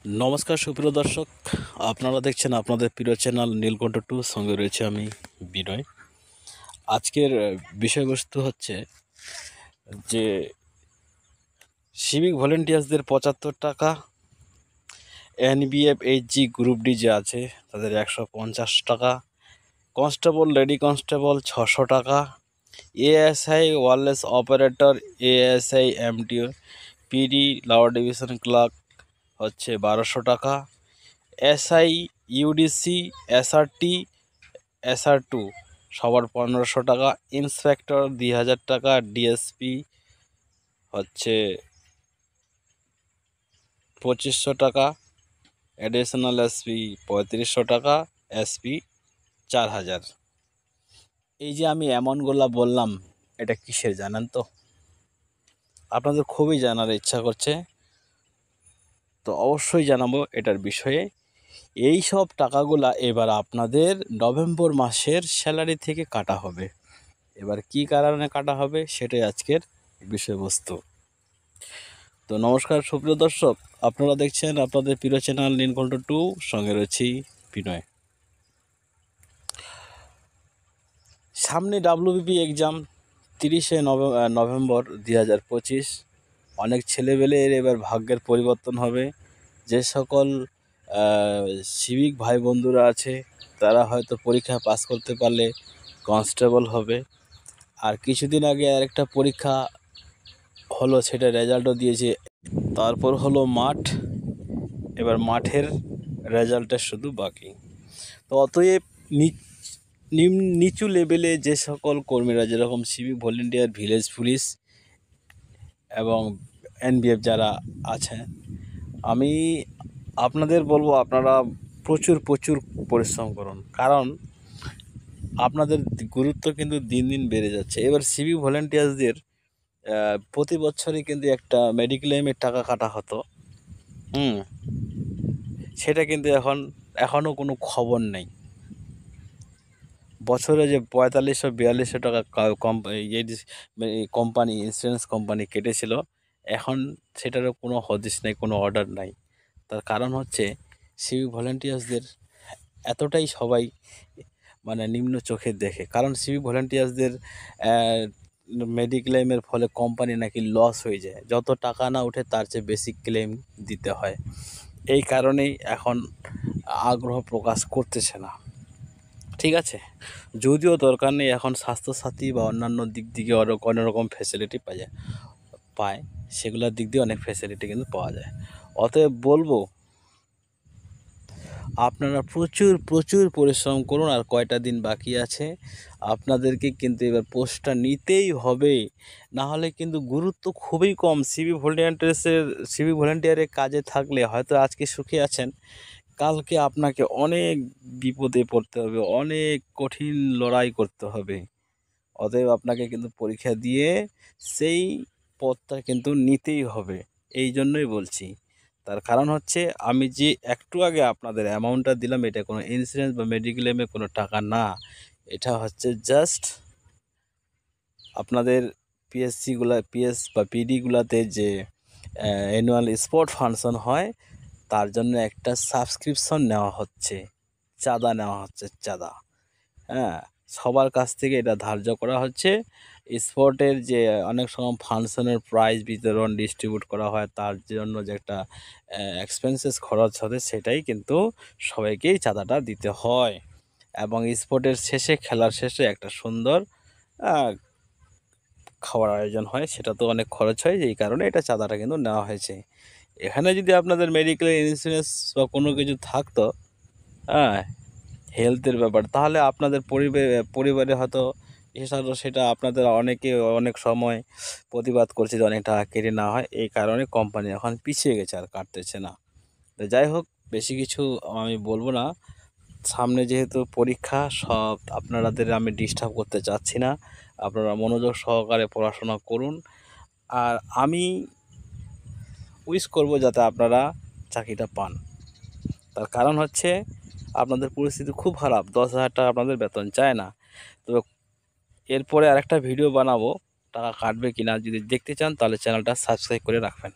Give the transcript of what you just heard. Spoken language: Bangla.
নমস্কার সুপ্রিয় দর্শক, আপনারা দেখছেন আপনাদের প্রিয় চ্যানেল নীলকণ্ঠ টু। সঙ্গে রয়েছে আমি বিনয়। আজকের বিষয়বস্তু হচ্ছে যে সিভিক ভলেন্টিয়ার্সদের 75 টাকা, এনবিএফ এইচজি গ্রুপ ডি যে আছে তাদের 150 টাকা, কনস্টেবল লেডি কনস্টেবল 600 টাকা, ASI wireless operator, ASI MTO PD lower division clerk হচ্ছে 1200 টাকা, এসআই ইউডিসি এসআরটি SR2 সবার 1500 টাকা, ইন্সপেক্টর 2000 টাকা, ডিএসপি হচ্ছে 2500 টাকা, অ্যাডিশনাল এসপি 3500 টাকা, এসপি 4000। এই যে আমি এমনগুলা বললাম, এটা কিসের জানেন তো? আপনাদের খুবই জানার ইচ্ছা করছে, তো অবশ্যই জানাবো এটার বিষয়ে। এই সব টাকাগুলা এবার আপনাদের নভেম্বর মাসের স্যালারি থেকে কাটা হবে। এবার কি কারণে কাটা হবে সেটাই আজকের বিষয়বস্তু। তো নমস্কার সুপ্রিয় দর্শক, আপনারা দেখছেন আপনাদের প্রিয় চ্যানেল নীলকণ্ঠ টু। সঙ্গে রয়েছি বিনয়। সামনে WBP এক্সাম 30শে নভেম্বর 2025। অনেক ছেলেবেলের এবার ভাগ্যের পরিবর্তন হবে। যে সকল সিভিক ভাই বন্ধুরা আছে তারা হয়তো পরীক্ষা পাস করতে পারলে কনস্টেবল হবে। আর কিছুদিন আগে আরেকটা পরীক্ষা হলো, সেটা রেজাল্টও দিয়েছে। তারপর হলো মাঠ, এবার মাঠের রেজাল্টের শুধু বাকি। তো অতএব নিচু লেভেলে যে সকল কর্মীরা, যেরকম সিভিক ভলেন্টিয়ার, ভিলেজ পুলিশ এবং এনবিএফ যারা আছে, আমি আপনাদের বলবো আপনারা প্রচুর পরিশ্রম করুন, কারণ আপনাদের গুরুত্ব কিন্তু দিন দিন বেড়ে যাচ্ছে। এবার সিভিক ভলেন্টিয়ার্সদের প্রতি বছরই কিন্তু একটা মেডিক্লেমের টাকা কাটা হতো, সেটা কিন্তু এখনও কোনো খবর নেই। বছরে যে 4500-4200 টাকা কোম্পানি, ইন্স্যুরেন্স কোম্পানি কেটেছিল, এখন সেটারও কোনো হদিশ নেই, কোনো অর্ডার নাই। তার কারণ হচ্ছে সিভিক ভলেন্টিয়ার্সদের এতটাই সবাই নিম্ন চোখে দেখে, কারণ সিভিক ভলেন্টিয়ার্সদের মেডিক্লেমের ফলে কোম্পানি নাকি লস হয়ে যায়, যত টাকা না ওঠে তার চেয়ে বেশি ক্লেম দিতে হয়। এই কারণেই এখন আগ্রহ প্রকাশ করতেছে না। ঠিক আছে, যদিও দরকার নেই, এখন স্বাস্থ্যসাথী বা অন্যান্য দিক থেকে অনেক রকম ফ্যাসিলিটি পায়, সেগুলোর দিক দিয়ে অনেক ফ্যাসিলিটি কিন্তু পাওয়া যায়। অতএব বলবো আপনারা প্রচুর পরিশ্রম করুন। আর কয়টা দিন বাকি আছে, আপনাদেরকে কিন্তু এবার পোস্টটা নিতেই হবে, না হলে কিন্তু গুরুত্ব খুবই কম। সিভিক ভলেন্টিয়ারের কাজে থাকলে হয়তো আজকে সুখে আছেন, কালকে আপনাকে অনেক বিপদে পড়তে হবে, অনেক কঠিন লড়াই করতে হবে। অতএব আপনাকে কিন্তু পরীক্ষা দিয়ে সেই পদটা কিন্তু নিতেই হবে। এই জন্যই বলছি, তার কারণ হচ্ছে আমি যে একটু আগে আপনাদের অ্যামাউন্টটা দিলাম, এটা কোনো ইন্স্যুরেন্স বা মেডিক্লেমে কোনো টাকা না। এটা হচ্ছে জাস্ট আপনাদের পিএস বা পিডিগুলাতে যে অ্যানুয়াল স্পোর্ট ফাংশন হয়, তার জন্য একটা সাবস্ক্রিপশন নেওয়া হচ্ছে, চাঁদা নেওয়া হচ্ছে, চাঁদা। হ্যাঁ, সবার কাছ থেকে এটা ধার্য করা হচ্ছে। স্পোর্টের যে অনেক সময় ফাংশনের প্রাইজ বিতরণ ডিস্ট্রিবিউট করা হয়, তার জন্য যে একটা এক্সপেন্সেস খরচ হবে, সেটাই কিন্তু সবাইকেই চাঁদাটা দিতে হয়। এবং স্পোর্টের শেষে, খেলার শেষে একটা সুন্দর খাওয়ার আয়োজন হয়, সেটা তো অনেক খরচ হয়, এই কারণে এটা চাঁদাটা কিন্তু নেওয়া হয়েছে। এখানে যদি আপনাদের মেডিকেল ইন্স্যুরেন্স বা কোনো কিছু থাকতো, হ্যাঁ, হেলথের ব্যাপার, তাহলে আপনাদের পরিবারে হয়তো সেটা আপনাদের অনেক সময় প্রতিবাদ করছে যে অনেক টাকা কেটে নেওয়া হয়। এই কারণে কোম্পানি এখন পিছিয়ে গেছে, আর কাটতেছে না। তো যাই হোক, বেশি কিছু আমি বলবো না। সামনে যেহেতু পরীক্ষা, সব আপনাদের আমি ডিস্টার্ব করতে চাচ্ছি না। আপনারা মনোযোগ সহকারে পড়াশোনা করুন। আর আমি উইশ করব যাতে আপনারা চাকরিটা পান। তার কারণ হচ্ছে আপনাদের পরিস্থিতি খুব খারাপ, 10,000 টাকা আপনাদের বেতন চায় না। তবে এরপরে আরেকটা ভিডিও বানাবো, টাকা কাটবে কিনা, যদি দেখতে চান তাহলে চ্যানেলটা সাবস্ক্রাইব করে রাখবেন।